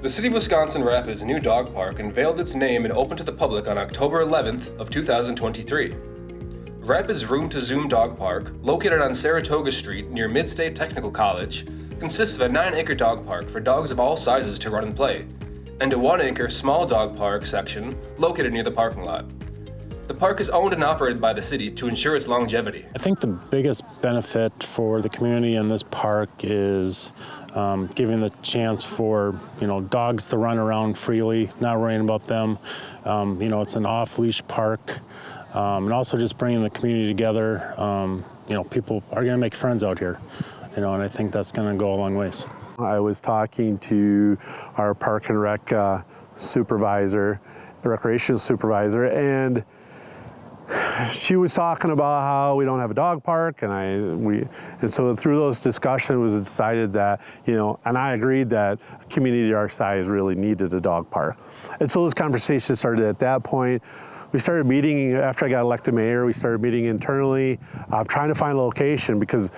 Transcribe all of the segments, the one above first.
The City of Wisconsin Rapids' new dog park unveiled its name and opened to the public on October 11th of 2023. Rapids' Room to Zoom Dog Park, located on Saratoga Street near Midstate Technical College, consists of a 9-acre dog park for dogs of all sizes to run and play, and a 1-acre small dog park section located near the parking lot. The park is owned and operated by the city to ensure its longevity. I think the biggest benefit for the community in this park is giving the chance for dogs to run around freely, not worrying about them. It's an off-leash park, and also just bringing the community together. People are going to make friends out here, and I think that's going to go a long ways. I was talking to our Park and Rec supervisor, recreation supervisor, and she was talking about how we don't have a dog park, and so through those discussions it was decided that, and I agreed that a community our size really needed a dog park. And so this conversation started at that point. We started meeting after I got elected mayor. We started meeting internally, trying to find a location because,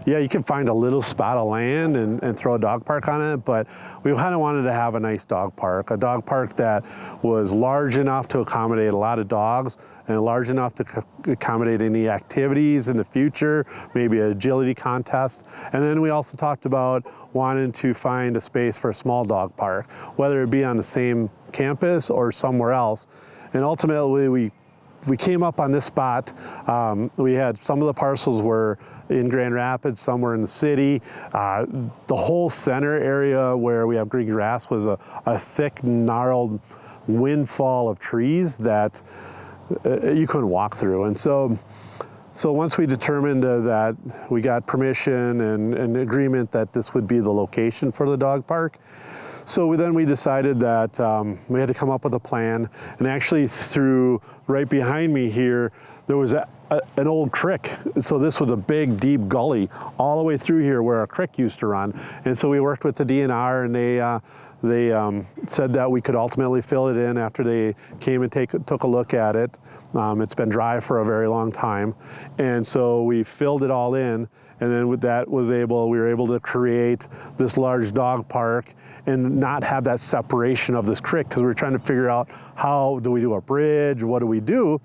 you can find a little spot of land and throw a dog park on it, but we kind of wanted to have a nice dog park, a dog park that was large enough to accommodate a lot of dogs and large enough to accommodate any activities in the future, maybe an agility contest. And then we also talked about wanting to find a space for a small dog park, whether it be on the same campus or somewhere else. And ultimately, we came up on this spot. We had some of the parcels were in Grand Rapids, some were in the city. The whole center area where we have green grass was a thick, gnarled windfall of trees that you couldn't walk through. And so once we determined that we got permission and agreement that this would be the location for the dog park, so we decided that we had to come up with a plan. And actually through right behind me here, there was an old creek. So this was a big, deep gully all the way through here where a creek used to run. And so we worked with the DNR, and they said that we could ultimately fill it in after they came and took a look at it. It's been dry for a very long time. And so we filled it all in. And then with that we were able to create this large dog park and not have that separation of this creek, because we were trying to figure out how do we do a bridge, what do we do?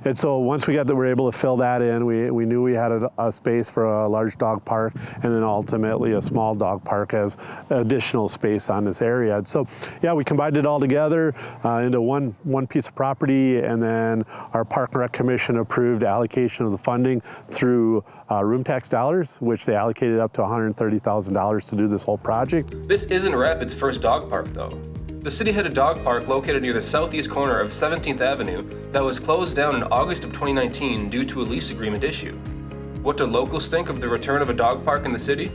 And so once we were able to fill that in, we knew we had a space for a large dog park, and then ultimately a small dog park as additional space on this area. And so, we combined it all together into one piece of property, and then our Park and Rec Commission approved allocation of the funding through room tax dollars, which they allocated up to $130,000 to do this whole project. This isn't Rapids' first dog park, though. The city had a dog park located near the southeast corner of 17th Avenue that was closed down in August of 2019 due to a lease agreement issue. What do locals think of the return of a dog park in the city?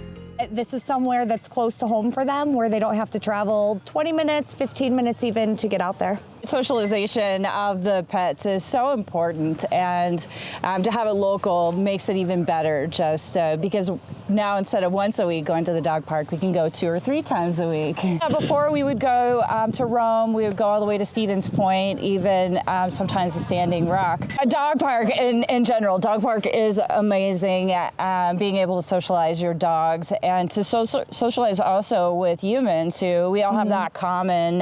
This is somewhere that's close to home for them, where they don't have to travel 20 minutes, 15 minutes even to get out there. Socialization of the pets is so important, and to have it local makes it even better, just because now instead of once a week going to the dog park, we can go 2 or 3 times a week. Before we would go to Rome, we would go all the way to Stevens Point, even sometimes to Standing Rock. A dog park in general, dog park is amazing, being able to socialize your dogs and to socialize also with humans who we all have that common,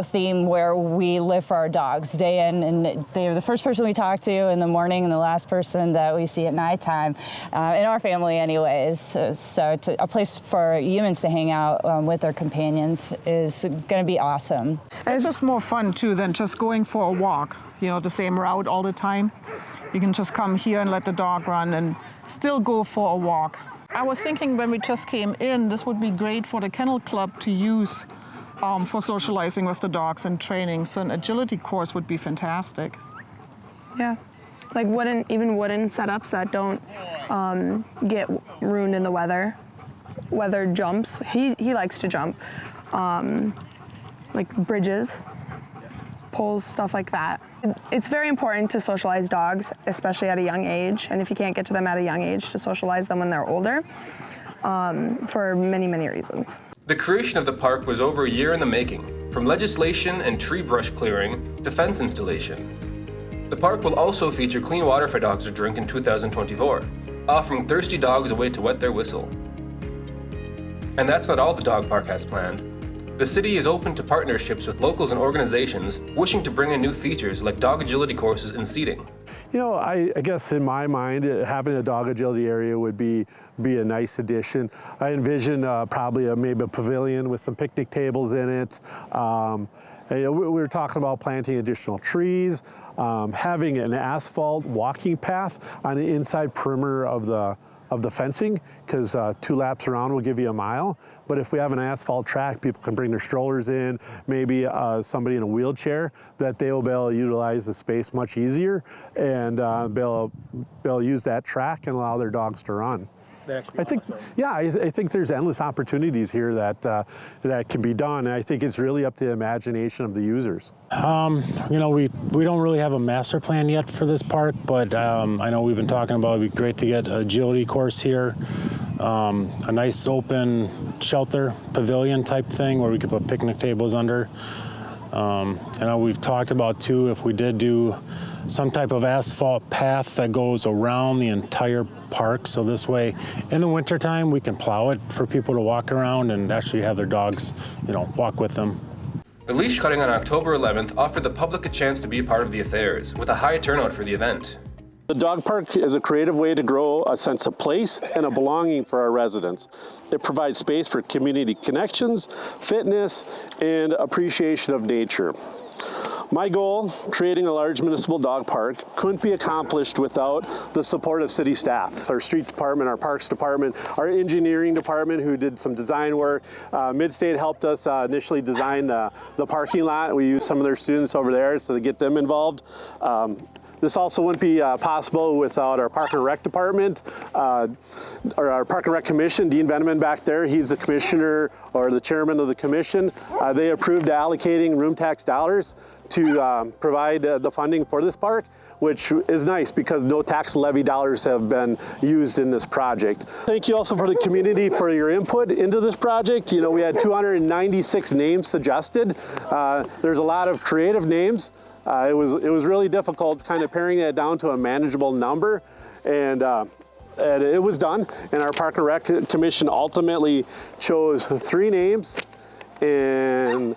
theme where we live for our dogs day in, and they're the first person we talk to in the morning and the last person that we see at nighttime, in our family anyways. So a place for humans to hang out with their companions is going to be awesome. It's just more fun too than just going for a walk, the same route all the time. You can just come here and let the dog run and still go for a walk. I was thinking when we just came in, this would be great for the kennel club to use for socializing with the dogs and training. So an agility course would be fantastic. Yeah, like wooden setups that don't get ruined in the weather. Weather jumps. He likes to jump. Like bridges, poles, stuff like that. It's very important to socialize dogs, especially at a young age. And if you can't get to them at a young age, to socialize them when they're older, for many, many reasons. The creation of the park was over a year in the making, from legislation and tree brush clearing to fence installation. The park will also feature clean water for dogs to drink in 2024, offering thirsty dogs a way to wet their whistle. And that's not all the dog park has planned. The city is open to partnerships with locals and organizations wishing to bring in new features like dog agility courses and seating. You know, I guess in my mind, having a dog agility area would be a nice addition. I envision probably maybe a pavilion with some picnic tables in it. We were talking about planting additional trees, having an asphalt walking path on the inside perimeter of the fencing, because 2 laps around will give you a mile. But if we have an asphalt track, people can bring their strollers in, maybe somebody in a wheelchair, that they will be able to utilize the space much easier and be able to use that track and allow their dogs to run. I think, yeah, I think there's endless opportunities here that can be done. And I think it's really up to the imagination of the users. You know, we don't really have a master plan yet for this park, but I know we've been talking about it'd be great to get an agility course here, a nice open shelter pavilion type thing where we could put picnic tables under. I know we've talked about too, if we did do some type of asphalt path that goes around the entire park, so this way in the wintertime we can plow it for people to walk around and actually have their dogs, you know, walk with them. The leash cutting on October 11th offered the public a chance to be a part of the affairs, with a high turnout for the event. The dog park is a creative way to grow a sense of place and a belonging for our residents. It provides space for community connections, fitness, and appreciation of nature. My goal, creating a large municipal dog park, couldn't be accomplished without the support of city staff. It's our street department, our parks department, our engineering department who did some design work. Midstate helped us initially design the parking lot. We used some of their students over there so to get them involved. This also wouldn't be possible without our Park and Rec department, or our Park and Rec Commission. Dean Veneman back there, he's the commissioner or the chairman of the commission. They approved allocating room tax dollars to provide the funding for this park, which is nice because no tax levy dollars have been used in this project. Thank you also for the community for your input into this project. You know, we had 296 names suggested. There's a lot of creative names. It was really difficult kind of paring that down to a manageable number, and it was done. And our Park and Rec Commission ultimately chose 3 names, and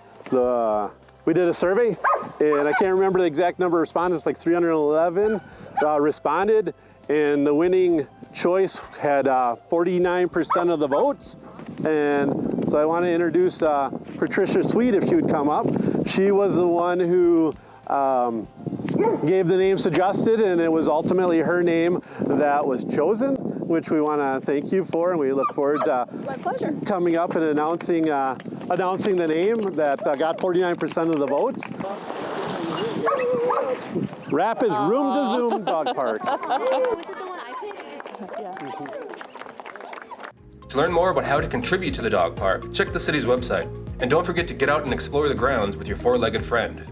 we did a survey, and I can't remember the exact number of respondents, like 311 responded, and the winning choice had 49% of the votes. And so I want to introduce Patricia Sweet, if she would come up. She was the one who gave the name suggested, and it was ultimately her name that was chosen, which we want to thank you for, and we look forward to coming up and announcing the name that got 49% of the votes. Rapids Room to Zoom Dog Park. Was it the one I picked? To learn more about how to contribute to the dog park, check the city's website. And don't forget to get out and explore the grounds with your 4-legged friend.